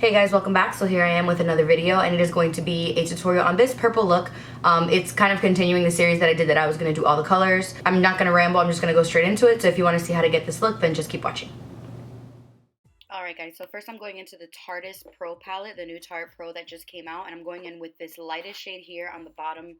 Hey guys, welcome back. So here I am with another video, and it is going to be a tutorial on this purple look. It's kind of continuing the series that I did that I was going to do all the colors. I'm not going to ramble, I'm just going to go straight into it. So if you want to see how to get this look, then just keep watching. Alright guys, so first I'm going into the Tarte's Pro palette, the new Tarte Pro that just came out, and I'm going in with this lightest shade here on the bottom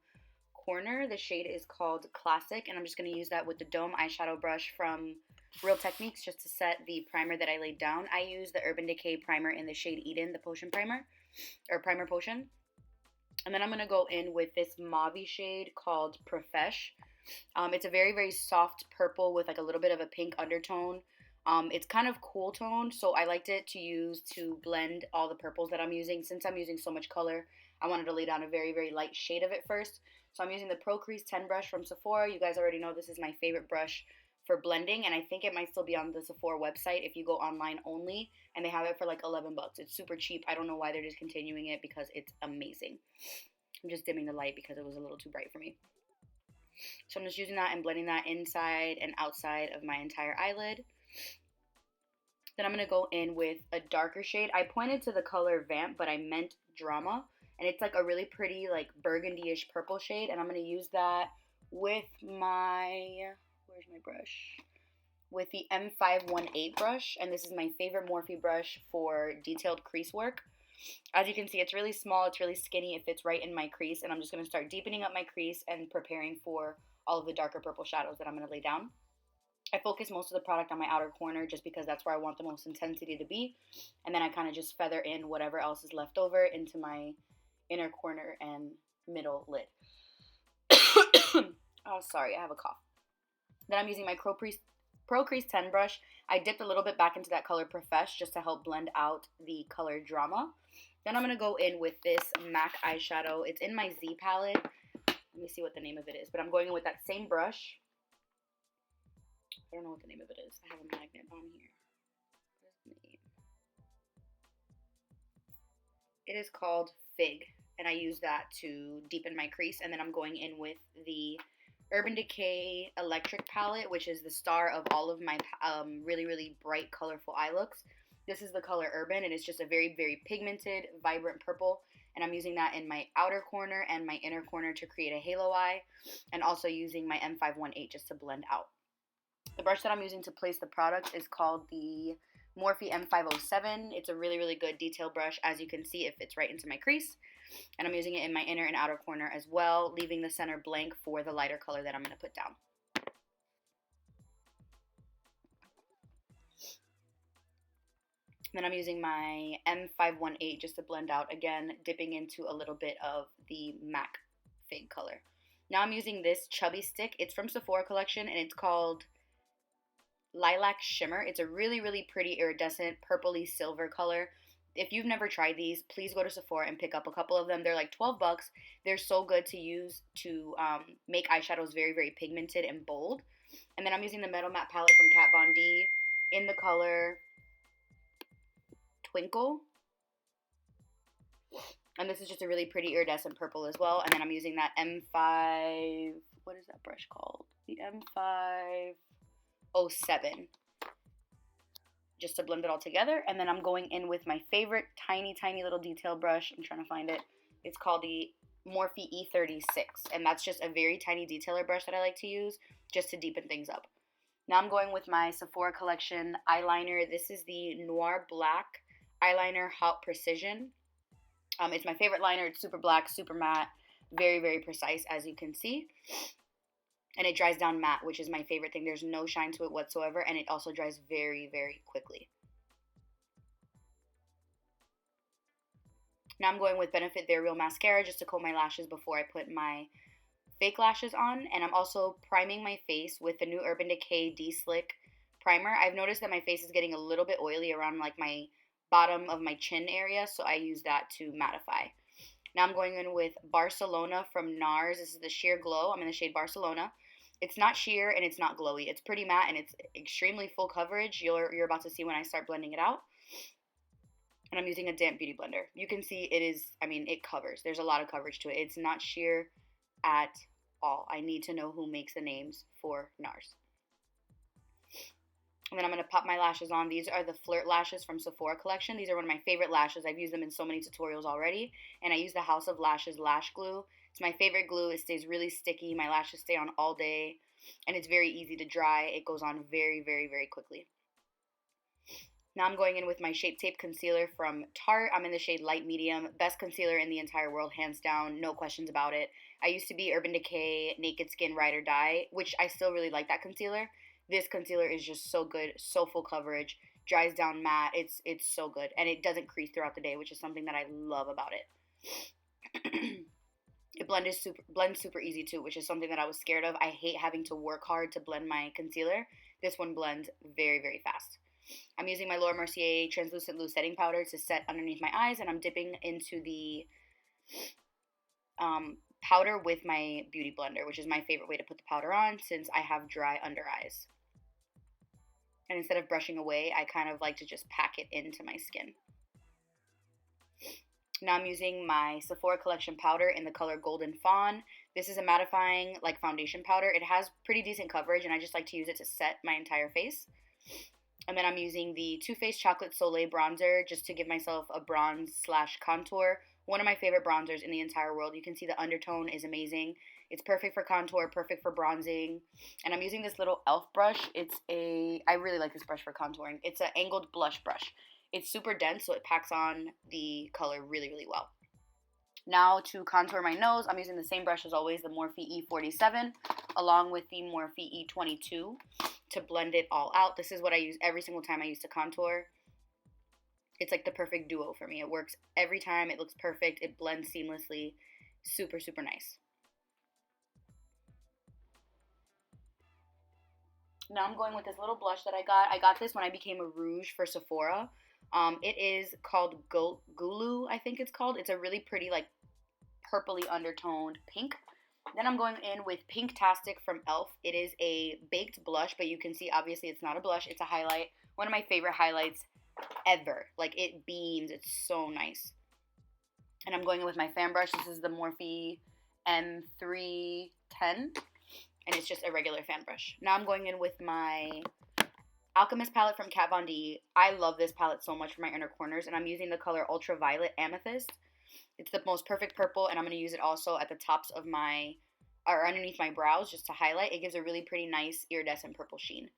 corner. The shade is called Classic, and I'm just going to use that with the Dome eyeshadow brush from Real Techniques just to set the primer that I laid down. I use the Urban Decay primer in the shade Eden, the potion primer, or primer potion. And then I'm going to go in with this mauve shade called Profesh. It's a very, very soft purple with like a little bit of a pink undertone. It's kind of cool toned, so I liked it to use to blend all the purples that I'm using. Since I'm using so much color, I wanted to lay down a very, very light shade of it first. So I'm using the Pro Crease 10 brush from Sephora. You guys already know this is my favorite brush for blending, and I think it might still be on the Sephora website if you go online only, and they have it for like 11 bucks. It's super cheap. I don't know why they're discontinuing it because it's amazing. I'm just dimming the light because it was a little too bright for me. So I'm just using that and blending that inside and outside of my entire eyelid. Then I'm going to go in with a darker shade. I pointed to the color Vamp, but I meant Drama. And it's like a really pretty like burgundy-ish purple shade. And I'm going to use that with my, where's my brush? With the M518 brush. And this is my favorite Morphe brush for detailed crease work. As you can see, it's really small, it's really skinny, it fits right in my crease. And I'm just going to start deepening up my crease and preparing for all of the darker purple shadows that I'm going to lay down. I focus most of the product on my outer corner just because that's where I want the most intensity to be. And then I kind of just feather in whatever else is left over into my inner corner and middle lid. Oh, sorry, I have a cough. Then I'm using my Pro Crease 10 brush. I dipped a little bit back into that color Profesh just to help blend out the color Drama. Then I'm going to go in with this MAC eyeshadow. It's in my Z palette. Let me see what the name of it is. But I'm going in with that same brush. I don't know what the name of it is. I have a magnet on here. What's the name? It is called Fig, and I use that to deepen my crease. And then I'm going in with the Urban Decay Electric palette, which is the star of all of my really, really bright, colorful eye looks. This is the color Urban, and it's just a very, very pigmented, vibrant purple. And I'm using that in my outer corner and my inner corner to create a halo eye, and also using my M518 just to blend out. The brush that I'm using to place the product is called the Morphe M507. It's a really, really good detail brush. As you can see, it fits right into my crease. And I'm using it in my inner and outer corner as well, leaving the center blank for the lighter color that I'm going to put down. Then I'm using my M518 just to blend out, again, dipping into a little bit of the MAC Fig color. Now I'm using this Chubby Stick. It's from Sephora collection, and it's called Lilac Shimmer. It's a really, really pretty iridescent purpley silver color. If you've never tried these, please go to Sephora and pick up a couple of them. They're like 12 bucks. They're so good to use to make eyeshadows very, very pigmented and bold. And then I'm using the Metal Matte palette from Kat Von D in the color Twinkle. And this is just a really pretty iridescent purple as well. And then I'm using that M5, what is that brush called? The M507. Just to blend it all together. And then I'm going in with my favorite tiny, tiny little detail brush. I'm trying to find it. It's called the Morphe E36. And that's just a very tiny detailer brush that I like to use just to deepen things up. Now I'm going with my Sephora collection eyeliner. This is the Noir Black Eyeliner Hot Precision. It's my favorite liner. It's super black, super matte, very, very precise, as you can see. And it dries down matte, which is my favorite thing. There's no shine to it whatsoever, and it also dries very, very quickly. Now I'm going with Benefit They're Real Mascara just to comb my lashes before I put my fake lashes on. And I'm also priming my face with the new Urban Decay D-Slick primer. I've noticed that my face is getting a little bit oily around like my bottom of my chin area, so I use that to mattify. Now I'm going in with Barcelona from NARS. This is the Sheer Glow. I'm in the shade Barcelona. It's not sheer and it's not glowy. It's pretty matte and it's extremely full coverage. You're about to see when I start blending it out. And I'm using a damp beauty blender. You can see it is, it covers. There's a lot of coverage to it. It's not sheer at all. I need to know who makes the names for NARS. And then I'm going to pop my lashes on. These are the Flirt lashes from Sephora collection. These are one of my favorite lashes. I've used them in so many tutorials already. And I use the House of Lashes lash glue. It's my favorite glue. It stays really sticky. My lashes stay on all day. And it's very easy to dry. It goes on very, very, very quickly. Now I'm going in with my Shape Tape Concealer from Tarte. I'm in the shade Light Medium. Best concealer in the entire world, hands down. No questions about it. I used to be Urban Decay Naked Skin Ride or Die, which I still really like that concealer. This concealer is just so good, so full coverage, dries down matte. It's so good, and it doesn't crease throughout the day, which is something that I love about it. It blends super easy too, which is something that I was scared of. I hate having to work hard to blend my concealer. This one blends very, very fast. I'm using my Laura Mercier Translucent Loose Setting Powder to set underneath my eyes, and I'm dipping into the powder with my Beauty Blender, which is my favorite way to put the powder on since I have dry under eyes. And instead of brushing away, I kind of like to just pack it into my skin. Now I'm using my Sephora Collection powder in the color Golden Fawn. This is a mattifying like foundation powder. It has pretty decent coverage, and I just like to use it to set my entire face. And then I'm using the Too Faced Chocolate Soleil bronzer just to give myself a bronze / contour. One of my favorite bronzers in the entire world. You can see the undertone is amazing. It's perfect for contour, perfect for bronzing. And I'm using this little e.l.f. brush. I really like this brush for contouring. It's an angled blush brush. It's super dense, so it packs on the color really, really well. Now to contour my nose, I'm using the same brush as always, the Morphe E47, along with the Morphe E22 to blend it all out. This is what I use every single time I use to contour. It's like the perfect duo for me. It works every time. It looks perfect. It blends seamlessly. Super, super nice. Now I'm going with this little blush that I got. I got this when I became a rouge for Sephora. It is called Gulu, I think it's called. It's a really pretty, like, purpley undertoned pink. Then I'm going in with Pinktastic from e.l.f. It is a baked blush, but you can see, obviously, it's not a blush. It's a highlight. One of my favorite highlights ever. Like, it beams. It's so nice. And I'm going in with my fan brush. This is the Morphe M310. And it's just a regular fan brush. Now I'm going in with my Alchemist palette from Kat Von D. I love this palette so much for my inner corners. And I'm using the color Ultraviolet Amethyst. It's the most perfect purple. And I'm going to use it also at the tops of or underneath my brows just to highlight. It gives a really pretty nice iridescent purple sheen.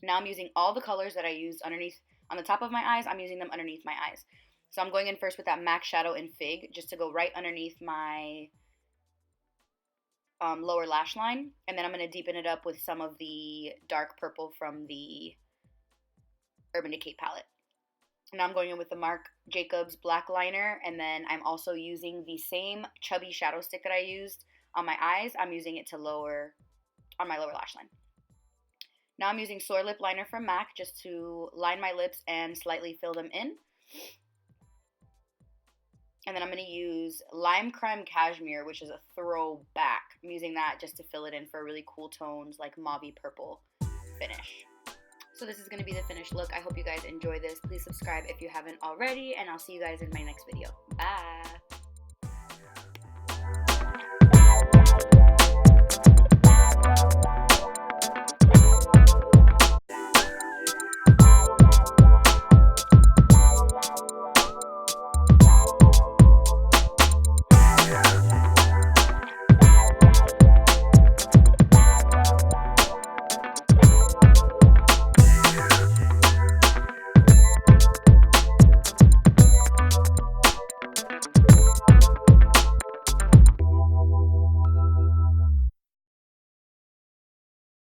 Now I'm using all the colors that I used underneath, on the top of my eyes. I'm using them underneath my eyes. So I'm going in first with that MAC Shadow in Fig, just to go right underneath my lower lash line. And then I'm going to deepen it up with some of the dark purple from the Urban Decay palette. Now I'm going in with the Marc Jacobs black liner. And then I'm also using the same chubby shadow stick that I used on my eyes. I'm using it to on my lower lash line. Now I'm using Soar Lip Liner from MAC just to line my lips and slightly fill them in. And then I'm going to use Lime Crime Cashmere, which is a throwback. I'm using that just to fill it in for really cool tones like mauvey purple finish. So this is going to be the finished look. I hope you guys enjoy this. Please subscribe if you haven't already, and I'll see you guys in my next video. Bye!